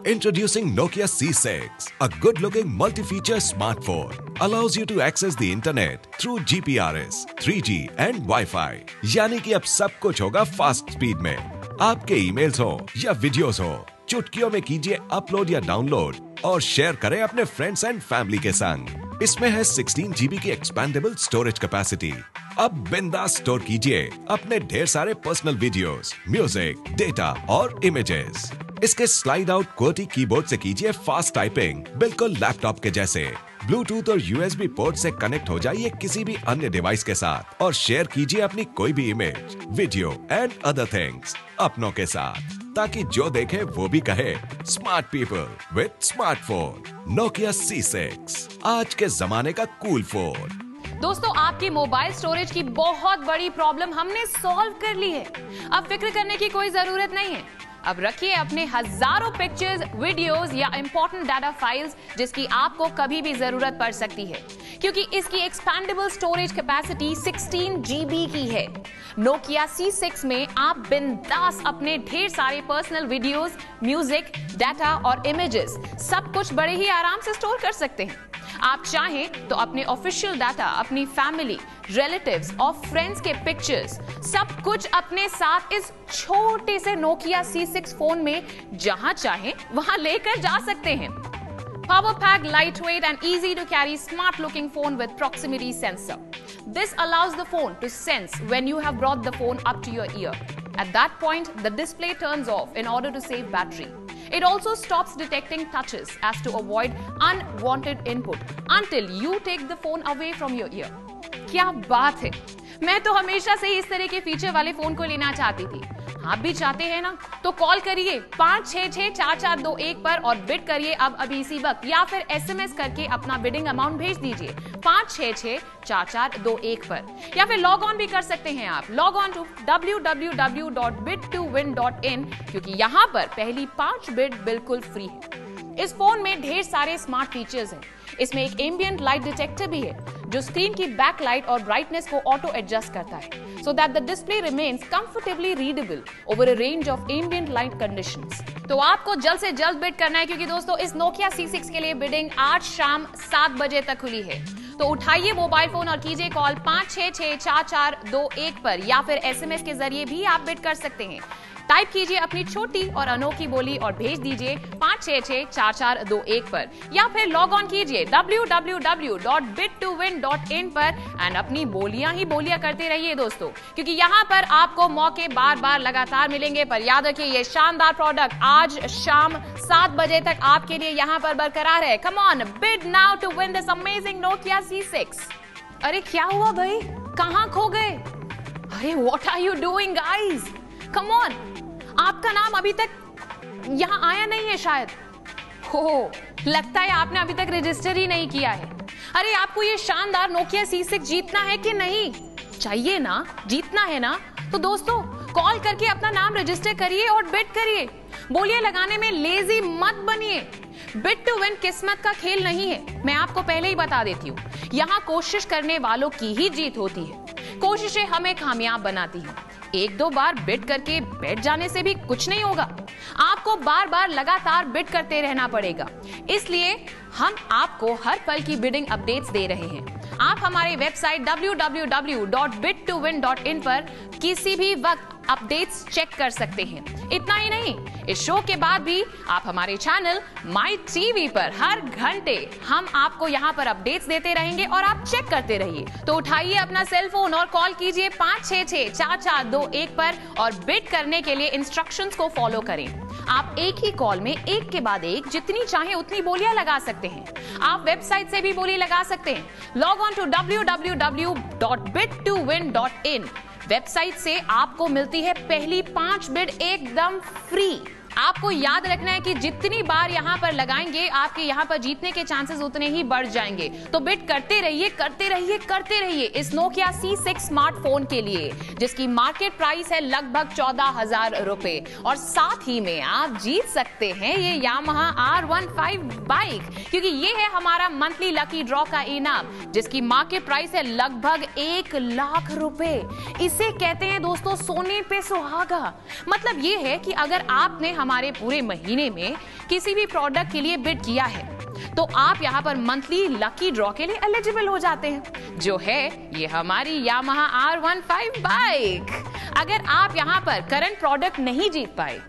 Introducing Nokia C6, a good-looking multi-feature smartphone. Allows you to access the internet through GPRS, 3G and Wi-Fi. यानी कि अब सब कुछ होगा फास्ट स्पीड में। आपके ईमेल्स हो या वीडियोस हो, चुटकियों में कीजिए अपलोड या डाउनलोड और शेयर करें अपने फ्रेंड्स एंड फैमिली के संग। इसमें है 16 GB की एक्सपेंडेबल स्टोरेज कैपेसिटी। अब बिंदास स्टोर कीजिए अपने ढेर सारे पर्सनल वीडियोस, म्यूजिक, डेटा और इमेजेस। इसके स्लाइड आउट QWERTY कीबोर्ड से कीजिए फास्ट टाइपिंग, बिल्कुल लैपटॉप के जैसे। ब्लूटूथ और USB पोर्ट से कनेक्ट हो जाइए किसी भी अन्य डिवाइस के साथ और शेयर कीजिए अपनी कोई भी image, video and other things अपनों के साथ, ताकि जो देखे वो भी कहे smart people with smartphone. Nokia C6, आज के जमाने का कूल फोन। दोस्तों, आपकी मोबाइल स्टोरेज की बहुत बड़ी प्रॉब्लम हमने सॉल्व कर ली है। अब फिक्र करने की कोई जरूरत नहीं है। अब रखिए अपने हजारों पिक्चर्स, वीडियोस या इंपॉर्टेंट डाटा फाइल्स जिसकी आपको कभी भी जरूरत पड़ सकती है, क्योंकि इसकी एक्सपेंडेबल स्टोरेज कैपेसिटी 16 GB की है। Nokia C6 में आप बिंदास अपने ढेर सारे पर्सनल वीडियोस, म्यूजिक, डाटा और इमेजेस सब कुछ बड़े ही आराम से स्टोर कर सकते हैं। आप चाहें तो अपने ऑफिशियल डाटा, अपनी फैमिली, रिलेटिव्स और फ्रेंड्स के पिक्चर्स सब कुछ अपने साथ इस छोटे से Nokia C6 फोन में जहां चाहें वहां लेकर जा सकते हैं। Power packed, lightweight and easy to carry smart looking phone with proximity sensor. This allows the phone to sense when you have brought the phone up to your ear. At that point, the display turns off in order to save battery. It also stops detecting touches as to avoid unwanted input until you take the phone away from your ear. क्या बात है! मैं तो हमेशा से ही इस तरह के फीचर वाले फोन को लेना चाहती थी। आप भी चाहते हैं ना? तो कॉल करिए 5664421 पर और बिड करिए अब अभी इसी वक्त, या फिर SMS करके अपना बिडिंग अमाउंट भेज दीजिए 5664421 पर, या फिर लॉग ऑन भी कर सकते हैं आप। लॉग ऑन टू www.bid2win.in, क्योंकि यहाँ पर पहली 5 बिड बिल्कुल फ्री है। इस फोन में ढेर सारे स्मार्ट फीचर्स हैं। इसमें एक एम्बिएंट लाइट डिटेक्टर भी है जो स्क्रीन की बैक लाइट और ब्राइटनेस को ऑटो एडजस्ट करता है, so that the display remains comfortably readable over a range of ambient light conditions. तो आपको जल्द से जल्द बिड करना है, क्योंकि दोस्तों इस Nokia C6 के लिए बिडिंग आज शाम 7 बजे तक खुली है। तो उठाइए मोबाइल फोन और कीजिए कॉल 5664421 पर, या फिर SMS के जरिए भी आप बिड कर सकते हैं। टाइप कीजिए अपनी छोटी और अनोखी बोली और भेज दीजिए 5664421 पर, या फिर लॉग ऑन कीजिए www.bid2win.in पर एंड अपनी बोलियां ही बोलियां करते रहिए दोस्तों, क्योंकि यहाँ पर आपको मौके बार बार लगातार मिलेंगे। पर याद रखिए, ये शानदार प्रोडक्ट आज शाम 7 बजे तक आपके लिए यहाँ पर बरकरार है। Come on, bid now to win this amazing Nokia C6। अरे क्या हुआ भाई, कहाँ खो गए? अरे what are you doing guys? Come on, आपका नाम अभी तक यहाँ आया नहीं है शायद। हो, लगता है आपने अभी तक रजिस्टर ही नहीं किया है। अरे आपको ये शानदार Nokia C6 जीतना है कि नहीं? चाहिए ना, जीतना है ना? तो दोस्तों कॉल करके अपना नाम रजिस्टर करिए और बिड करिए। बोलिए लगाने में लेजी मत बनिए। बिड टू विन किस्मत का खेल नहीं है, मैं आपको पहले ही बता देती हूँ। यहाँ कोशिश करने वालों की ही जीत होती है। कोशिशें हमें कामयाब बनाती हैं। 1-2 बार बिड करके बैठ जाने से भी कुछ नहीं होगा, आपको बार बार लगातार बिड करते रहना पड़ेगा। इसलिए हम आपको हर पल की बिडिंग अपडेट्स दे रहे हैं। आप हमारे वेबसाइट www.bid2win.in पर किसी भी वक्त अपडेट्स चेक कर सकते हैं। इतना ही नहीं, इस शो के बाद भी आप हमारे चैनल माई टीवी पर हर घंटे हम आपको यहाँ पर अपडेट्स देते रहेंगे और आप चेक करते रहिए। तो उठाइए अपना सेल फोन और कॉल कीजिए 5664421 पर और बिड करने के लिए इंस्ट्रक्शंस को फॉलो करें। आप एक ही कॉल में एक के बाद एक जितनी चाहे उतनी बोलियां लगा सकते हैं। आप वेबसाइट से भी बोली लगा सकते हैं। Log on to www.bid2win.in। Website से आपको मिलती है पहली 5 बिड एकदम फ्री। आपको याद रखना है कि जितनी बार यहाँ पर लगाएंगे आपके यहाँ पर जीतने के चांसेस उतने ही बढ़ जाएंगे। तो बिड करते रहिए, करते रहिए, करते रहिए इस Nokia C6 स्मार्टफोन के लिए, जिसकी मार्केट प्राइस है लगभग 14,000 रुपए। और साथ ही में आप जीत सकते हैं ये Yamaha R15 बाइक, क्योंकि ये है हमारा मंथली लकी ड्रॉ का इनाम, जिसकी मार्केट प्राइस है लगभग 1 लाख रुपए। इसे कहते हैं दोस्तों सोने पे सुहागा। मतलब ये है कि अगर आपने हमारे पूरे महीने में किसी भी प्रोडक्ट के लिए बिड किया है तो आप यहाँ पर मंथली लकी ड्रॉ के लिए एलिजिबल हो जाते हैं, जो है ये हमारी यामाहा R15 बाइक। अगर आप यहाँ पर करंट प्रोडक्ट नहीं जीत पाए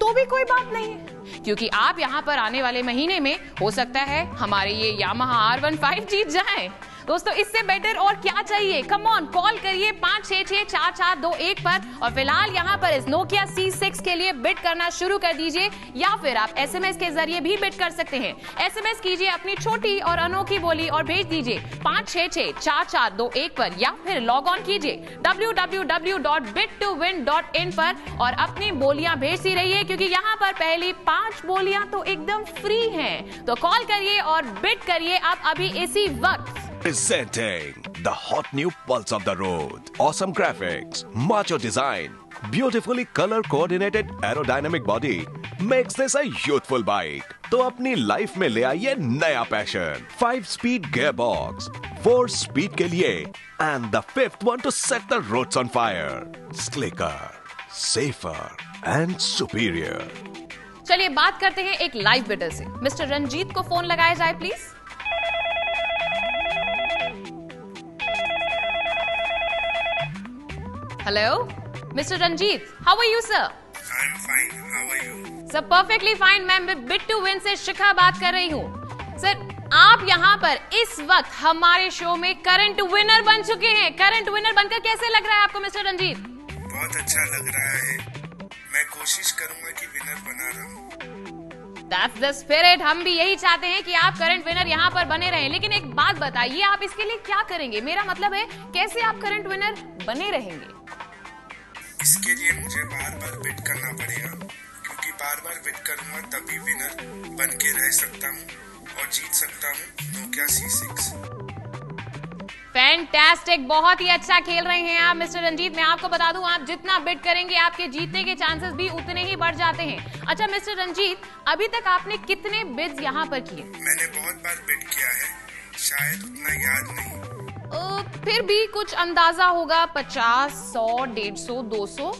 तो भी कोई बात नहीं है, क्योंकि आप यहाँ पर आने वाले महीने में हो सकता है हमारे ये यामाहा R15 जीत जाए। दोस्तों इससे बेटर और क्या चाहिए? कम ऑन, कॉल करिए 566-4421 पर और फिलहाल यहाँ पर इस नोकिया C6 के लिए बिड करना शुरू कर दीजिए, या फिर आप SMS के जरिए भी बिड कर सकते हैं। SMS कीजिए अपनी छोटी और अनोखी बोली और भेज दीजिए 566-4421 पर, या फिर लॉग ऑन कीजिए www.bid2win.in पर और अपनी बोलियां भेजती रहिए, क्योंकि यहाँ पर पहली 5 बोलियां तो एकदम फ्री हैं। तो कॉल करिए और बिड करिए आप अभी इसी वक्त। Presenting the hot new pulse of the road. Awesome graphics, macho design, beautifully color coordinated aerodynamic body makes this a youthful bike. तो अपनी लाइफ में ले आइए नया पैशन। 5-speed gearbox, 4 speed के लिए, and the 5th one to set the roads on fire. Slicker, safer and superior. चलिए बात करते हैं एक लाइव बिडर से। मिस्टर रंजीत को फोन लगाया जाए please. Hello, Mr. Ranjit. How are you, sir? I'm fine. How are you? Sir, perfectly fine. मैं Bid2Win से शिखा बात कर रही हूँ। सर, आप यहाँ पर इस वक्त हमारे शो में करंट विनर बन चुके हैं। करंट विनर बनकर कैसे लग रहा है आपको, मिस्टर रंजीत? बहुत अच्छा लग रहा है। मैं कोशिश करूँगा कि विनर बना रहूँ। That's the spirit. हम भी यही चाहते हैं कि आप करंट विनर यहाँ पर बने रहें। लेकिन एक बात बताइए, आप इसके लिए क्या करेंगे? मेरा मतलब है कैसे आप करंट विनर बने रहेंगे? इसके लिए मुझे बार-बार बिड करना पड़ेगा, क्योंकि बार-बार बिड करूंगा तभी विनर बन के रह सकता हूँ और जीत सकता हूँ नोकिया C6। फैंटास्टिक, बहुत ही अच्छा खेल रहे हैं आप मिस्टर रंजीत। मैं आपको बता दूं, आप जितना बिड करेंगे आपके जीतने के चांसेस भी उतने ही बढ़ जाते हैं। अच्छा मिस्टर रंजीत, अभी तक आपने कितने बिड्स यहाँ पर किए? मैंने बहुत बार बिड किया है, शायद उतना याद नहीं। फिर भी कुछ अंदाजा होगा, 50, 100, 150, 200?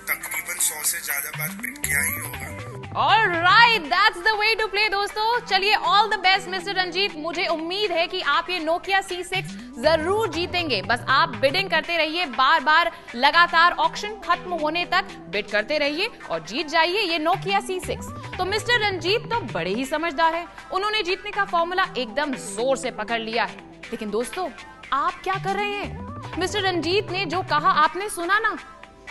तकरीबन 100 से ज्यादा बार बिड किया ही होगा। Alright, that's the way to play दोस्तों। चलिए all the best mister Ranjit. मुझे उम्मीद है कि आप ये नोकिया C6 जरूर जीतेंगे। बस आप बिडिंग करते रहिए, बार बार लगातार ऑक्शन खत्म होने तक बिड करते रहिए और जीत जाइए ये नोकिया C6। तो मिस्टर रंजीत तो बड़े ही समझदार हैं, उन्होंने जीतने का फॉर्मूला एकदम जोर से पकड़ लिया है। लेकिन दोस्तों आप क्या कर रहे हैं? मिस्टर रंजीत ने जो कहा आपने सुना ना?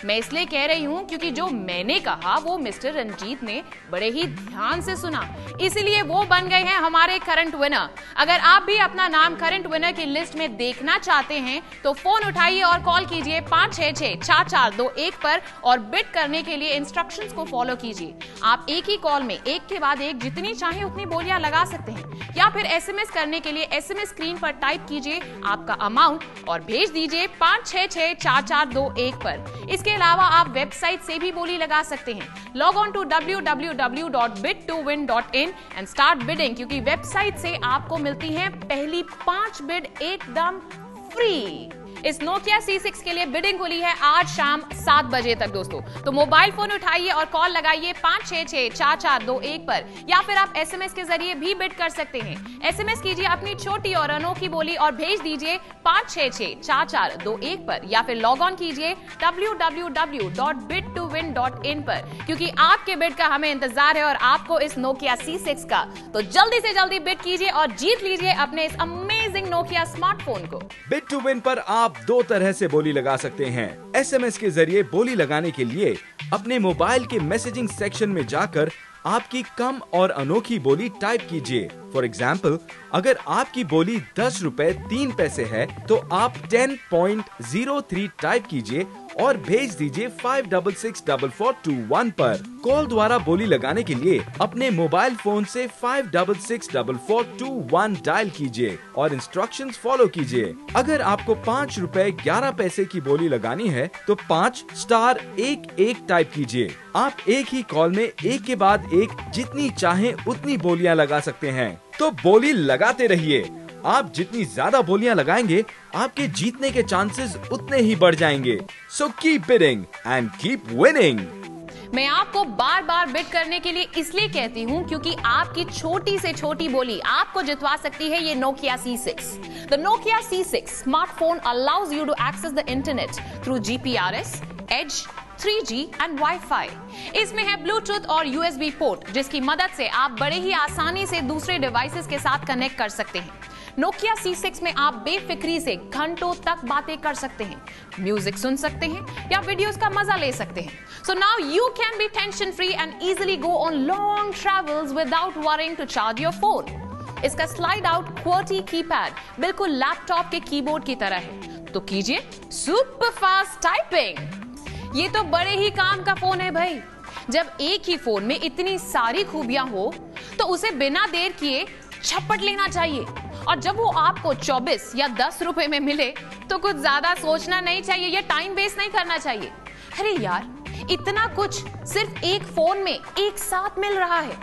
मैं इसलिए कह रही हूँ क्योंकि जो मैंने कहा वो मिस्टर रंजीत ने बड़े ही ध्यान से सुना, इसीलिए वो बन गए हैं हमारे करंट विनर। अगर आप भी अपना नाम करंट विनर की लिस्ट में देखना चाहते हैं तो फोन उठाइए और कॉल कीजिए 566-4421 पर और बिड करने के लिए इंस्ट्रक्शंस को फॉलो कीजिए। आप एक ही कॉल में एक के बाद एक जितनी चाहे उतनी बोलियां लगा सकते हैं, या फिर SMS करने के लिए SMS स्क्रीन पर टाइप कीजिए आपका अमाउंट और भेज दीजिए 566-4421 पर। इसके अलावा आप वेबसाइट से भी बोली लगा सकते हैं। Log on to www.bid2win.in and start bidding, क्योंकि वेबसाइट से आपको मिलती हैं पहली 5 बिड एकदम फ्री। इस नोकिया C6 के लिए बिडिंग खुली है आज शाम 7 बजे तक दोस्तों। तो मोबाइल फोन उठाइए और कॉल लगाइए 566-4421 पर, या फिर आप SMS के जरिए भी बिड कर सकते हैं। SMS कीजिए अपनी छोटी और अनोखी बोली और भेज दीजिए 566-4421 पर, या फिर लॉग ऑन कीजिए www.bid2win.in पर, क्योंकि आपके बिड का हमें इंतजार है और आपको इस नोकिया C6 का। तो जल्दी से जल्दी बिड कीजिए और जीत लीजिए अपने इस अमेजिंग नोकिया स्मार्टफोन को। Bid2Win पर आप 2 तरह से बोली लगा सकते हैं। SMS के जरिए बोली लगाने के लिए अपने मोबाइल के मैसेजिंग सेक्शन में जाकर आपकी कम और अनोखी बोली टाइप कीजिए। फॉर एग्जाम्पल, अगर आपकी बोली 10 रुपए 3 पैसे है तो आप 10.03 टाइप कीजिए और भेज दीजिए 5664421 पर। कॉल द्वारा बोली लगाने के लिए अपने मोबाइल फोन से 5664421 डायल कीजिए और इंस्ट्रक्शंस फॉलो कीजिए। अगर आपको 5 रुपए 11 पैसे की बोली लगानी है तो 5*11 टाइप कीजिए। आप एक ही कॉल में एक के बाद एक जितनी चाहें उतनी बोलियां लगा सकते हैं। तो बोली लगाते रहिए। आप जितनी ज्यादा बोलियां लगाएंगे आपके जीतने के चांसेस उतने ही बढ़ जाएंगे। So keep bidding and keep winning. मैं आपको बार बार बिड करने के लिए इसलिए कहती हूं क्योंकि आपकी छोटी से छोटी बोली आपको जितवा सकती है ये Nokia C6. The Nokia C6 smartphone allows you to access the internet through GPRS, Edge, 3G and Wi-Fi. इसमें है ब्लूटूथ और USB पोर्ट जिसकी मदद से आप बड़े ही आसानी से दूसरे डिवाइसेस के साथ कनेक्ट कर सकते हैं. Nokia C6 में आप बेफिक्री से घंटों तक बातें कर सकते हैं, म्यूजिक सुन सकते हैं या वीडियोस का मजा ले सकते हैं. So now you can be tension free and easily go on long travels without worrying to charge your phone. इसका स्लाइड आउट QWERTY कीपैड बिल्कुल लैपटॉप के कीबोर्ड की तरह है. तो कीजिए सुपर फास्ट टाइपिंग. ये तो बड़े ही काम का फोन है भाई. जब एक ही फोन में इतनी सारी खूबियां हो तो उसे बिना देर किए झपट लेना चाहिए. और जब वो आपको 24 या 10 रुपए में मिले तो कुछ ज्यादा सोचना नहीं चाहिए या टाइम वेस्ट नहीं करना चाहिए. अरे यार, इतना कुछ सिर्फ एक फोन में एक साथ मिल रहा है.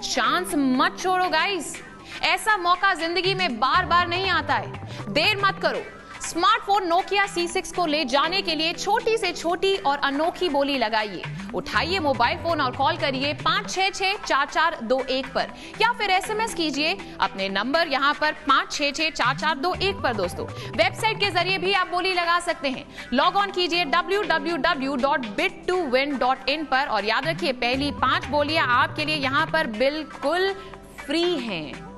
चांस मत छोड़ो गाइस. ऐसा मौका जिंदगी में बार बार नहीं आता है. देर मत करो. स्मार्टफोन Nokia C6 को ले जाने के लिए छोटी से छोटी और अनोखी बोली लगाइए. उठाइए मोबाइल फोन और कॉल करिए 5664421 पर या फिर SMS कीजिए अपने नंबर यहां पर 5664421 पर. दोस्तों, वेबसाइट के जरिए भी आप बोली लगा सकते हैं. लॉग ऑन कीजिए www.bid2win.in पर और याद रखिए पहली 5 बोलियां आपके लिए यहां पर बिल्कुल फ्री हैं.